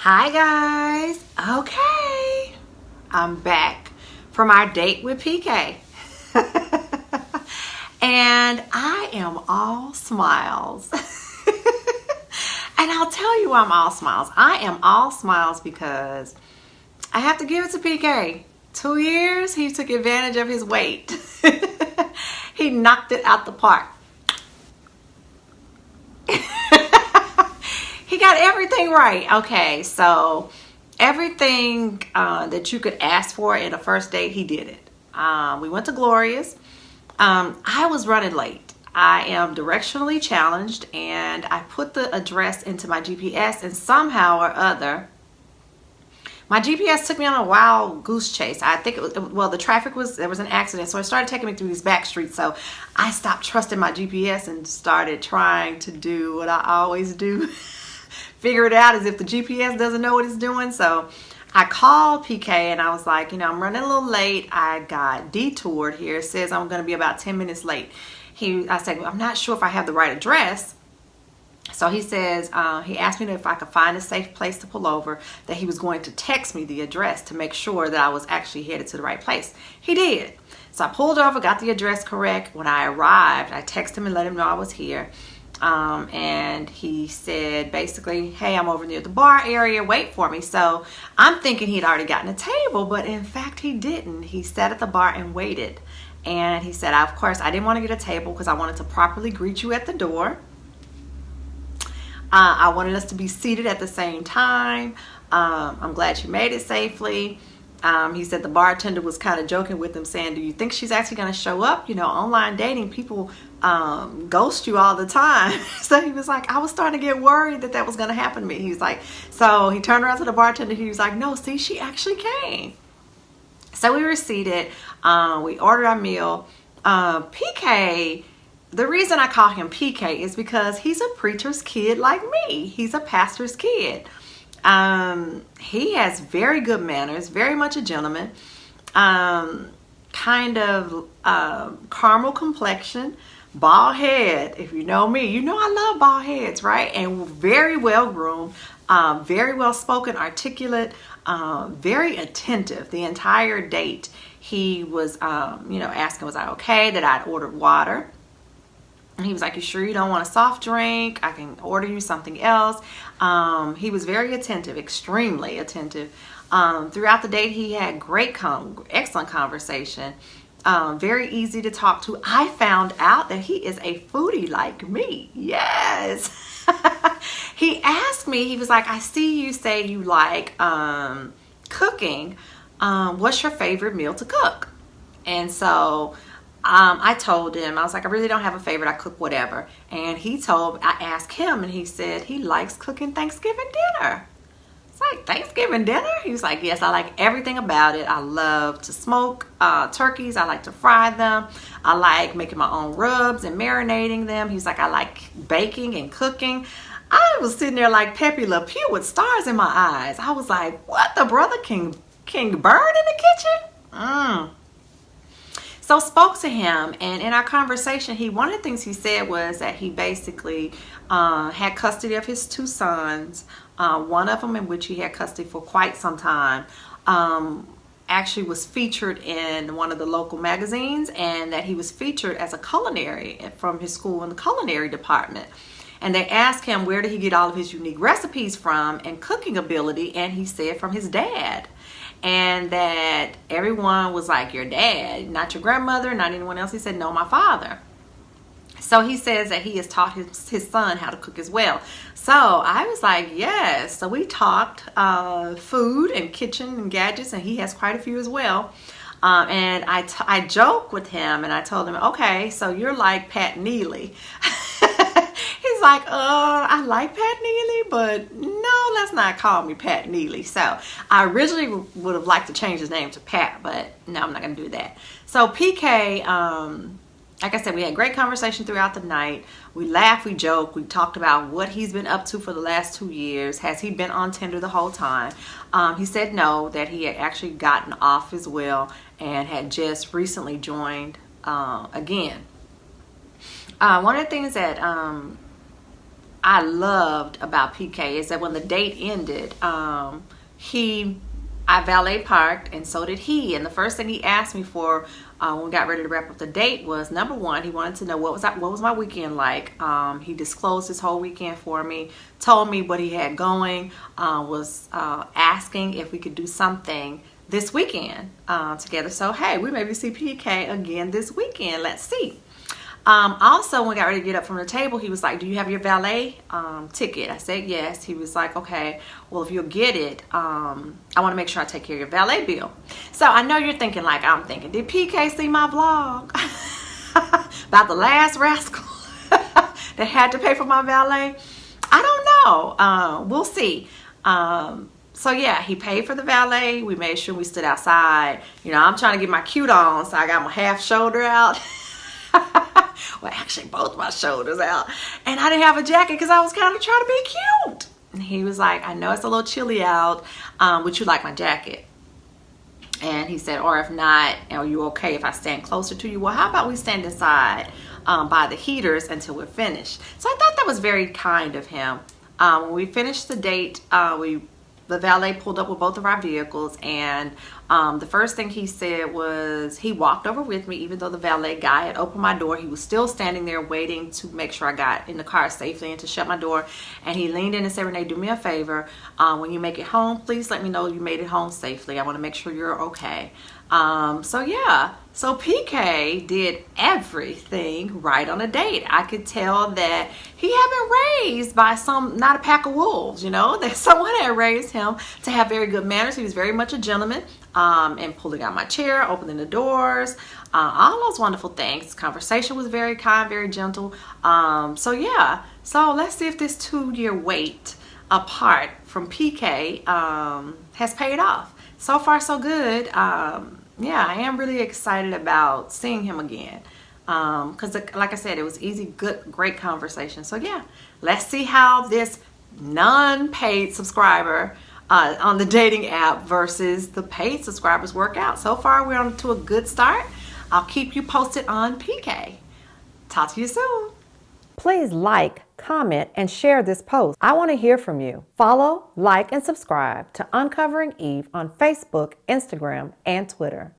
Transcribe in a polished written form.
Hi guys. Okay, I'm back from our date with PK. And I am all smiles. And I'll tell you why I'm all smiles. I am all smiles because I have to give it to PK. 2 years, he took advantage of his weight. He knocked it out the park. He got everything right. Okay, so everything that you could ask for in a first date, he did it. We went to Gloria's. I was running late. I am directionally challenged, and I put the address into my GPS, and somehow or other, my GPS took me on a wild goose chase. I think it was, well, there was an accident, so it started taking me through these back streets. So I stopped trusting my GPS and started trying to do what I always do. Figure it out as if the GPS doesn't know what it's doing. So I called PK and I was like, I'm running a little late. I got detoured here. It says I'm going to be about 10 minutes late. I said, well, I'm not sure if I have the right address. So he says, he asked me if I could find a safe place to pull over, that he was going to text me the address to make sure that I was actually headed to the right place. He did. So I pulled over, got the address correct. When I arrived, I texted him and let him know I was here. And he said basically, hey, I'm over near the bar area, wait for me. So I'm thinking he'd already gotten a table, but in fact he didn't. He sat at the bar and waited. And he said, of course, I didn't want to get a table because I wanted to properly greet you at the door. I wanted us to be seated at the same time. I'm glad you made it safely. He said the bartender was kind of joking with him, saying, do you think she's actually going to show up? Online dating, people ghost you all the time. So he was like, I was starting to get worried that was going to happen to me. He was like, so he turned around to the bartender. He was like, no, see, she actually came. So we were seated. We ordered our meal. PK, the reason I call him PK is because he's a preacher's kid like me. He's a pastor's kid. He has very good manners, very much a gentleman, kind of caramel complexion, bald head. If you know me, you know I love bald heads, right? And very well groomed, very well spoken, articulate, very attentive. The entire date, he was, asking, was I okay, that I'd ordered water. And he was like, you sure you don't want a soft drink? I can order you something else. He was very attentive, extremely attentive. Throughout the date, he had excellent conversation. Very easy to talk to. I found out that he is a foodie like me. Yes. He asked me, he was like, I see you say you like cooking. What's your favorite meal to cook? And so I told him, I was like, I really don't have a favorite. I cook whatever. And I asked him, and he said he likes cooking Thanksgiving dinner. It's like, Thanksgiving dinner? He was like, yes, I like everything about it. I love to smoke turkeys. I like to fry them. I like making my own rubs and marinating them. He's like, I like baking and cooking. I was sitting there like Pepe Le Pew with stars in my eyes. I was like, what, the brother King Bird in the kitchen? So spoke to him, and in our conversation, one of the things he said was that he basically had custody of his 2 sons. One of them, in which he had custody for quite some time, actually was featured in one of the local magazines, and that he was featured as a culinary from his school in the culinary department. And they asked him, where did he get all of his unique recipes from and cooking ability? And he said from his dad. And that everyone was like, your dad, not your grandmother, not anyone else. He said, no, my father. So he says that he has taught his son how to cook as well. So I was like, yes. So we talked food and kitchen and gadgets, and he has quite a few as well. And I joked with him, and I told him, okay, so you're like Pat Neely. He's like, I like Pat Neely, but no, let's not call me Pat Neely. So I originally would have liked to change his name to Pat, but no, I'm not going to do that. So PK, like I said, we had great conversation throughout the night. We laughed, we joked, we talked about what he's been up to for the last 2 years. Has he been on Tinder the whole time? He said no, that he had actually gotten off as well and had just recently joined again. One of the things that I loved about PK is that when the date ended, I valet parked, and so did he. And the first thing he asked me for when we got ready to wrap up the date was, number one, he wanted to know what was my weekend like. He disclosed his whole weekend for me, told me what he had going, was asking if we could do something this weekend together. So hey, we maybe see PK again this weekend. Let's see. Also, when we got ready to get up from the table, he was like, do you have your valet ticket? I said yes. He was like, okay, well, if you'll get it, I want to make sure I take care of your valet bill. So I know you're thinking like I'm thinking, did PK see my vlog about the last rascal that had to pay for my valet? I don't know. We'll see. So yeah, he paid for the valet. We made sure we stood outside. You know, I'm trying to get my cute on, so I got my half shoulder out. Well, actually both my shoulders out, and I didn't have a jacket because I was kind of trying to be cute. And he was like, I know it's a little chilly out, would you like my jacket? And he said, or if not, are you okay if I stand closer to you? Well, how about we stand inside by the heaters until we're finished? So I thought that was very kind of him. When we finished the date, the valet pulled up with both of our vehicles, and the first thing he said was he walked over with me. Even though the valet guy had opened my door, he was still standing there waiting to make sure I got in the car safely and to shut my door. And he leaned in and said, Renee, do me a favor. When you make it home, please let me know you made it home safely. I want to make sure you're okay. So yeah, so PK did everything right on a date. I could tell that he had been raised by not a pack of wolves, you know, that someone had raised him to have very good manners. He was very much a gentleman, and pulling out my chair, opening the doors, all those wonderful things. Conversation was very kind, very gentle. So yeah, so let's see if this 2-year wait apart from PK has paid off. So far, so good. Yeah, I am really excited about seeing him again. Because like I said, it was easy, good, great conversation. So yeah, let's see how this non-paid subscriber on the dating app versus the paid subscribers work out. So far, we're on to a good start. I'll keep you posted on PK. Talk to you soon. Please like, comment, and share this post. I want to hear from you. Follow, like, and subscribe to Uncovering Eve on Facebook, Instagram, and Twitter.